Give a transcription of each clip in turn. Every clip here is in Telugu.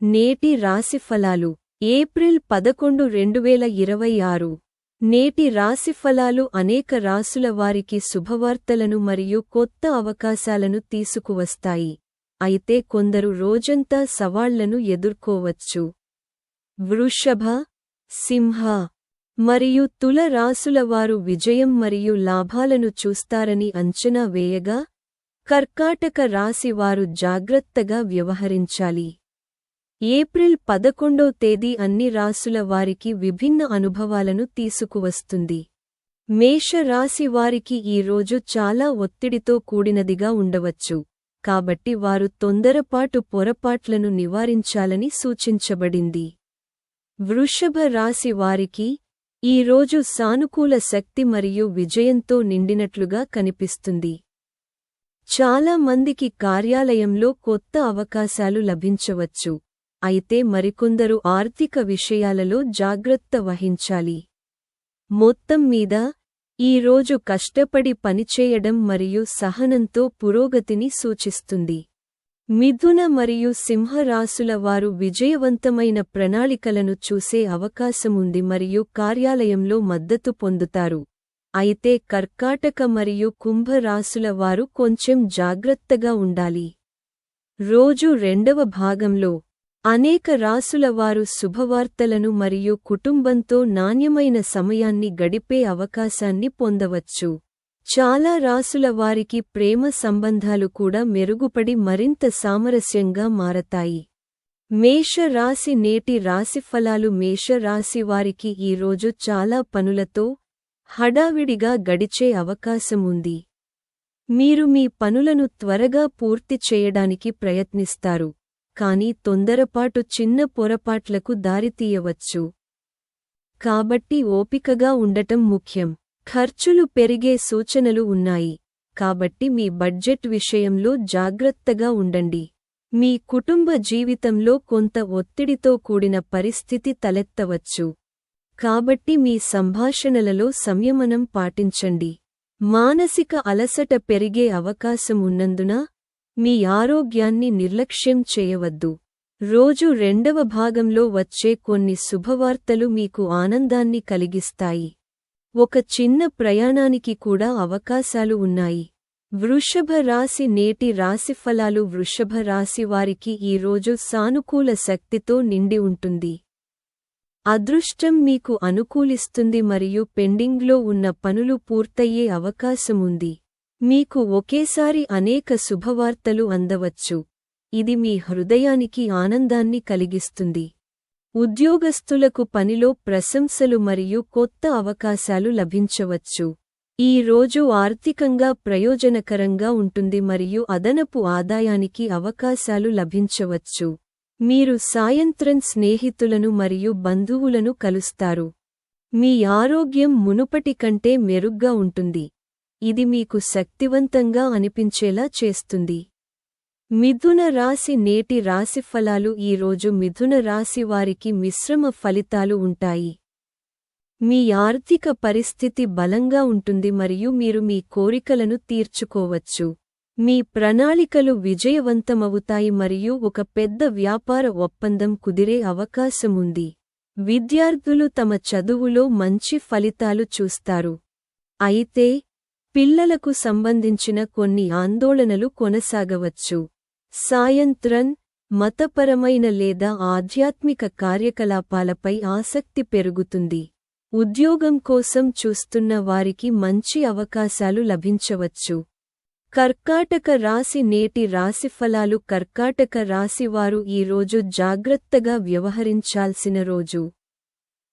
నేటి రాశిఫలాలు ఏప్రిల్ 11, 2026. నేటి రాశిఫలాలు అనేక రాసుల వారికి శుభవార్తలను మరియు కొత్త అవకాశాలను తీసుకువస్తాయి. అయితే కొందరు రోజంతా సవాళ్లను ఎదుర్కోవచ్చు. వృషభ, సింహ మరియు తుల రాసుల వారు విజయం మరియు లాభాలను చూస్తారని అంచనా వేయగా, కర్కాటక రాశి వారు జాగ్రత్తగా వ్యవహరించాలి. ఏప్రిల్ 11వ తేదీ అన్ని రాసుల వారికి విభిన్న అనుభవాలను తీసుకువస్తుంది. మేష రాశి వారికి ఈ రోజు చాలా ఒత్తిడితో కూడినదిగా ఉండవచ్చు, కాబట్టి వారు తొందరపాటు పొరపాట్లను నివారించాలని సూచించబడింది. వృషభ రాశి వారికి ఈ రోజు సానుకూల శక్తి మరియు విజయంతో నిండినట్లుగా కనిపిస్తుంది. చాలా మందికి కార్యాలయంలో కొత్త అవకాశాలు లభించవచ్చు, అయితే మరికొందరు ఆర్థిక విషయాలలో జాగ్రత్త వహించాలి. మొత్తం మీద ఈ రోజు కష్టపడి పనిచేయడం మరియు సహనంతో పురోగతిని సూచిస్తుంది. మిథున మరియు సింహ రాసుల వారు విజయవంతమైన ప్రణాళికలను చూసే అవకాశముంది మరియు కార్యాలయంలో మద్దతు పొందుతారు. అయితే కర్కాటక మరియు కుంభ రాసుల వారు కొంచెం జాగ్రత్తగా ఉండాలి. రోజు రెండవ భాగంలో అనేక రాసుల వారు శుభవార్తలను మరియు కుటుంబంతో నాణ్యమైన సమయాన్ని గడిపే అవకాశాన్ని పొందవచ్చు. చాలా రాసుల వారికి ప్రేమ సంబంధాలు కూడా మెరుగుపడి మరింత సామరస్యంగా మారతాయి. మేష రాశి నేటి రాశిఫలాలు మేష రాశి వారికి ఈ రోజు చాలా పనులతో హడావిడిగా గడిచే అవకాశముంది. మీరు మీ పనులను త్వరగా పూర్తి చేయడానికి ప్రయత్నిస్తారు, కానీ తొందరపాటు చిన్న పొరపాట్లకు దారితీయవచ్చు. కాబట్టి ఓపికగా ఉండటం ముఖ్యం. ఖర్చులు పెరిగే సూచనలు ఉన్నాయి, కాబట్టి మీ బడ్జెట్ విషయంలో జాగ్రత్తగా ఉండండి. మీ కుటుంబ జీవితంలో కొంత ఒత్తిడితో కూడిన పరిస్థితి తలెత్తవచ్చు, కాబట్టి మీ సంభాషణలలో సంయమనం పాటించండి. మానసిక అలసట పెరిగే అవకాశం ఉన్నందున మీ ఆరోగ్యాన్ని నిర్లక్ష్యం చేయవద్దు. రోజు రెండవ భాగంలో వచ్చే కొన్ని శుభవార్తలు మీకు ఆనందాన్ని కలిగిస్తాయి. ఒక చిన్న ప్రయాణానికి కూడా అవకాశాలు ఉన్నాయి. వృషభ రాశి నేటి రాశిఫలాలు వృషభ రాశి వారికి ఈ రోజు సానుకూల శక్తితో నిండి ఉంటుంది. అదృష్టం మీకు అనుకూలిస్తుంది మరియు పెండింగ్లో ఉన్న పనులు పూర్తయ్యే అవకాశముంది. మీకు ఒకేసారి అనేక శుభవార్తలు అందవచ్చు, ఇది మీ హృదయానికి ఆనందాన్ని కలిగిస్తుంది. ఉద్యోగస్తులకు పనిలో ప్రశంసలు మరియు కొత్త అవకాశాలు లభించవచ్చు. ఈ రోజు ఆర్థికంగా ప్రయోజనకరంగా ఉంటుంది మరియు అదనపు ఆదాయానికి అవకాశాలు లభించవచ్చు. మీరు సాయంత్రం స్నేహితులను మరియు బంధువులను కలుస్తారు. మీ ఆరోగ్యం మునుపటి కంటే మెరుగ్గా ఉంటుంది, ఇది మీకు శక్తివంతంగా అనిపించేలా చేస్తుంది. మిథున రాశి నేటి రాశిఫలాలు ఈ రోజు మిథున రాశి వారికి మిశ్రమ ఫలితాలు ఉంటాయి. మీ ఆర్థిక పరిస్థితి బలంగా ఉంటుంది మరియు మీరు మీ కోరికలను తీర్చుకోవచ్చు. మీ ప్రణాళికలు విజయవంతమవుతాయి మరియు ఒక పెద్ద వ్యాపార ఒప్పందం కుదిరే అవకాశముంది. విద్యార్థులు తమ చదువులో మంచి ఫలితాలు చూస్తారు. అయితే పిల్లలకు సంబంధించిన కొన్ని ఆందోళనలు కొనసాగవచ్చు. సాయంత్రం మతపరమైన లేదా ఆధ్యాత్మిక కార్యకలాపాలపై ఆసక్తి పెరుగుతుంది. ఉద్యోగం కోసం చూస్తున్న వారికి మంచి అవకాశాలు లభించవచ్చు. కర్కాటక రాశి నేటి రాశిఫలాలు కర్కాటక రాశివారు ఈ రోజు జాగ్రత్తగా వ్యవహరించాల్సిన రోజు.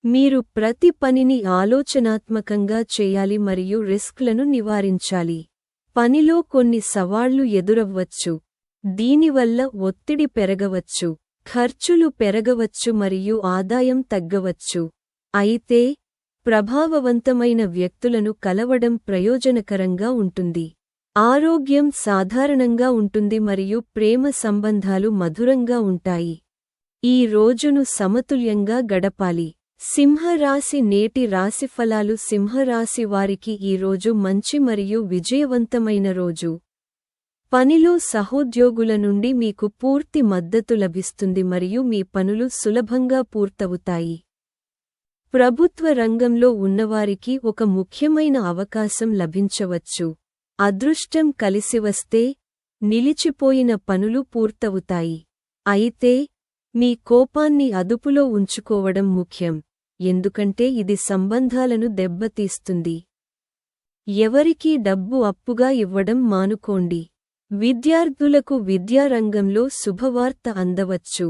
మీరు ప్రతి పనిని ఆలోచనాత్మకంగా చేయాలి మరియు రిస్క్లను నివారించాలి. పనిలో కొన్ని సవాళ్లు ఎదురవ్వచ్చు, దీనివల్ల ఒత్తిడి పెరగవచ్చు, ఖర్చులు పెరగవచ్చు మరియు ఆదాయం తగ్గవచ్చు. అయితే ప్రభావవంతమైన వ్యక్తులను కలవడం ప్రయోజనకరంగా ఉంటుంది. ఆరోగ్యం సాధారణంగా ఉంటుంది మరియు ప్రేమ సంబంధాలు మధురంగా ఉంటాయి. ఈ రోజును సమతుల్యంగా గడపాలి. సింహరాశి నేటి రాశిఫలాలు సింహరాశి వారికి ఈ రోజు మంచి మరియు విజయవంతమైన రోజు. పనిలో సహోద్యోగుల నుండి మీకు పూర్తి మద్దతు లభిస్తుంది మరియు మీ పనులు సులభంగా పూర్తవుతాయి. ప్రభుత్వ రంగంలో ఉన్నవారికి ఒక ముఖ్యమైన అవకాశం లభించవచ్చు. అదృష్టం కలిసివస్తే నిలిచిపోయిన పనులు పూర్తవుతాయి. అయితే మీ కోపాన్ని అదుపులో ఉంచుకోవడం ముఖ్యం, ఎందుకంటే ఇది సంబంధాలను దెబ్బతీస్తుంది. ఎవరికీ డబ్బు అప్పుగా ఇవ్వడం మానుకోండి. విద్యార్థులకు విద్యారంగంలో శుభవార్త అందవచ్చు.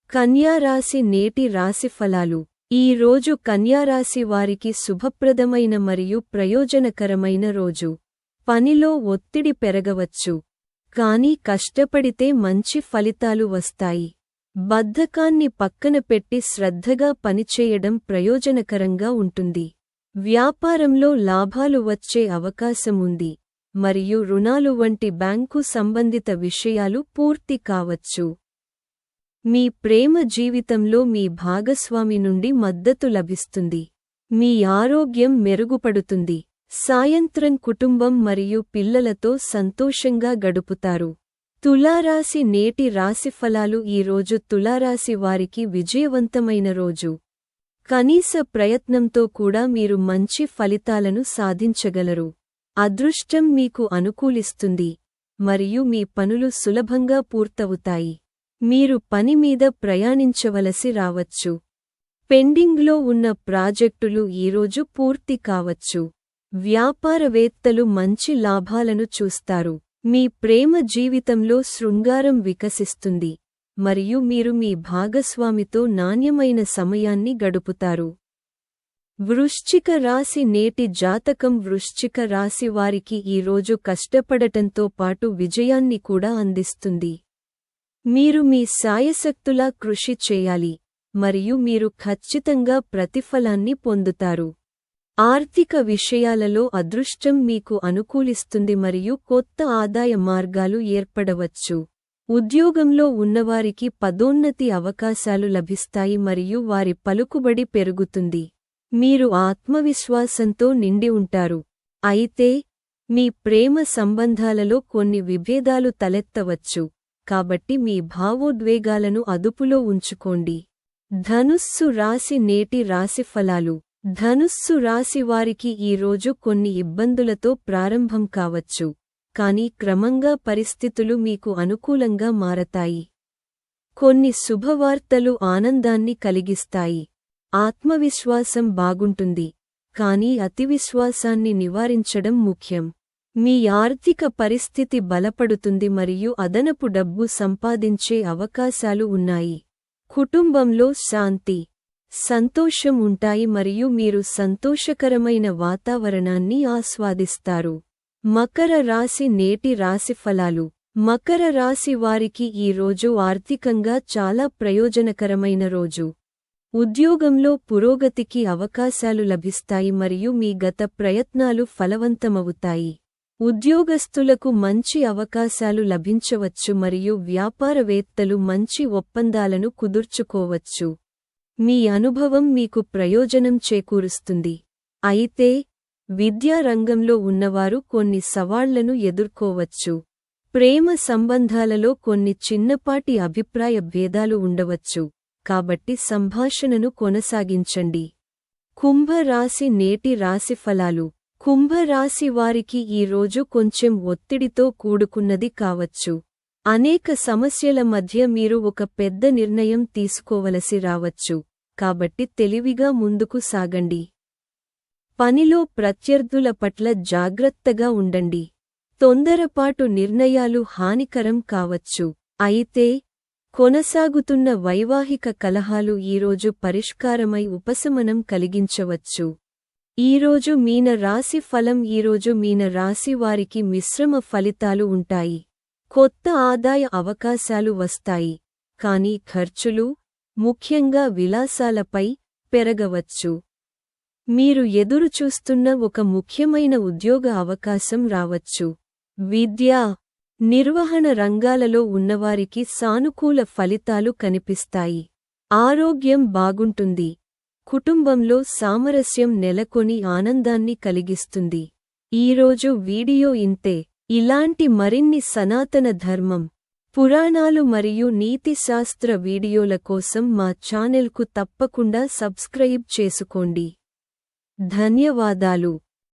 కన్యారాశి నేటి రాశిఫలాలు. ఈ రోజు కన్యారాశి వారికి శుభప్రదమైన మరియు ప్రయోజనకరమైన రోజు. పనిలో ఒత్తిడి పెరగవచ్చు, కానీ కష్టపడితే మంచి ఫలితాలు వస్తాయి. బద్ధకాన్ని పక్కన పెట్టి శ్రద్ధగా పనిచేయడం ప్రయోజనకరంగా ఉంటుంది. వ్యాపారంలో లాభాలు వచ్చే అవకాశముంది మరియు రుణాలు వంటి బ్యాంకు సంబంధిత విషయాలు పూర్తి కావచ్చు. మీ ప్రేమ జీవితంలో మీ భాగస్వామి నుండి మద్దతు లభిస్తుంది. మీ ఆరోగ్యం మెరుగుపడుతుంది. సాయంత్రం కుటుంబం మరియు పిల్లలతో సంతోషంగా గడుపుతారు. తులారాశి నేటి రాశిఫలాలు. ఈ రోజు తులారాశి వారికి విజయవంతమైన రోజు. కనీస ప్రయత్నంతో కూడా మీరు మంచి ఫలితాలను సాధించగలరు. అదృష్టం మీకు అనుకూలిస్తుంది మరియు మీ పనులు సులభంగా పూర్తవుతాయి. మీరు పని మీద ప్రయాణించవలసి రావచ్చు. పెండింగ్లో ఉన్న ప్రాజెక్టులు ఈరోజు పూర్తి కావచ్చు. వ్యాపారవేత్తలు మంచి లాభాలను చూస్తారు. మీ ప్రేమ జీవితంలో శృంగారం వికసిస్తుంది మరియు మీరు మీ భాగస్వామితో నాణ్యమైన సమయాన్ని గడుపుతారు. వృశ్చిక రాశి నేటి జాతకం. వృశ్చిక రాశి వారికి ఈ రోజు కష్టపడటంతో పాటు విజయాన్ని కూడా అందిస్తుంది. మీరు మీ శాయశక్తులా కృషి చేయాలి మరియు మీరు ఖచ్చితంగా ప్రతిఫలాన్ని పొందుతారు. ఆర్థిక విషయాలలో అదృష్టం మీకు అనుకూలిస్తుంది మరియు కొత్త ఆదాయ మార్గాలు ఏర్పడవచ్చు. ఉద్యోగంలో ఉన్నవారికి పదోన్నతి అవకాశాలు లభిస్తాయి మరియు వారి పలుకుబడి పెరుగుతుంది. మీరు ఆత్మవిశ్వాసంతో నిండి ఉంటారు. అయితే మీ ప్రేమ సంబంధాలలో కొన్ని విభేదాలు తలెత్తవచ్చు, కాబట్టి మీ భావోద్వేగాలను అదుపులో ఉంచుకోండి. ధనుస్సు రాశి నేటి రాశిఫలాలు. ధనుస్సు రాశి వారికి ఈ రోజు కొన్ని ఇబ్బందులతో ప్రారంభం కావచ్చు, కానీ క్రమంగా పరిస్థితులు మీకు అనుకూలంగా మారతాయి. కొన్ని శుభవార్తలు ఆనందాన్ని కలిగిస్తాయి. ఆత్మవిశ్వాసం బాగుంటుంది, కానీ అతివిశ్వాసాన్ని నివారించడం ముఖ్యం. మీ ఆర్థిక పరిస్థితి బలపడుతుంది మరియు అదనపు డబ్బు సంపాదించే అవకాశాలు ఉన్నాయి. కుటుంబంలో శాంతి, సంతోషం ఉంటాయి మరియు మీరు సంతోషకరమైన వాతావరణాన్ని ఆస్వాదిస్తారు. మకర రాశి నేటి రాశిఫలాలు. మకర రాశి వారికి ఈ రోజు ఆర్థికంగా చాలా ప్రయోజనకరమైన రోజు. ఉద్యోగంలో పురోగతికి అవకాశాలు లభిస్తాయి మరియు మీ గత ప్రయత్నాలు ఫలవంతమవుతాయి. ఉద్యోగస్తులకు మంచి అవకాశాలు లభించవచ్చు మరియు వ్యాపారవేత్తలు మంచి ఒప్పందాలను కుదుర్చుకోవచ్చు. మీ అనుభవం మీకు ప్రయోజనం చేకూరుస్తుంది. అయితే విద్యా రంగంలో ఉన్నవారు కొన్ని సవాళ్లను ఎదుర్కోవచ్చు. ప్రేమ సంబంధాలలో కొన్ని చిన్నపాటి అభిప్రాయ భేదాలు ఉండవచ్చు, కాబట్టి సంభాషణను కొనసాగించండి. కుంభరాశి నేటి రాశిఫలాలు. కుంభరాశి వారికి ఈ రోజు కొంచెం ఒత్తిడితో కూడుకున్నది కావచ్చు. అనేక సమస్యల మధ్య మీరు ఒక పెద్ద నిర్ణయం తీసుకోవలసి రావచ్చు, కాబట్టి తెలివిగా ముందుకు సాగండి. పనిలో ప్రత్యర్థుల పట్ల జాగ్రత్తగా ఉండండి. తొందరపాటు నిర్ణయాలు హానికరం కావచ్చు. అయితే కొనసాగుతున్న వైవాహిక కలహాలు ఈరోజు పరిష్కారమై ఉపశమనం కలిగించవచ్చు. ఈరోజు మీన రాశి ఫలం. ఈరోజు మీన రాశి వారికి మిశ్రమ ఫలితాలు ఉంటాయి. కొత్త ఆదాయ అవకాశాలు వస్తాయి, కానీ ఖర్చులు, ముఖ్యంగా విలాసాలపై, పెరగవచ్చు. మీరు ఎదురుచూస్తున్న ఒక ముఖ్యమైన ఉద్యోగ అవకాశం రావచ్చు. విద్యా, నిర్వహణ రంగాలలో ఉన్నవారికి సానుకూల ఫలితాలు కనిపిస్తాయి. ఆరోగ్యం బాగుంటుంది. కుటుంబంలో సామరస్యం నెలకొని ఆనందాన్ని కలిగిస్తుంది. ఈరోజు వీడియో ఇంతే. ఇలాంటి మరిన్ని సనాతన ధర్మం, పురాణాలు మరియు నీతిశాస్త్ర వీడియోల కోసం మా ఛానెల్కు తప్పకుండా సబ్స్క్రైబ్ చేసుకోండి. ధన్యవాదాలు.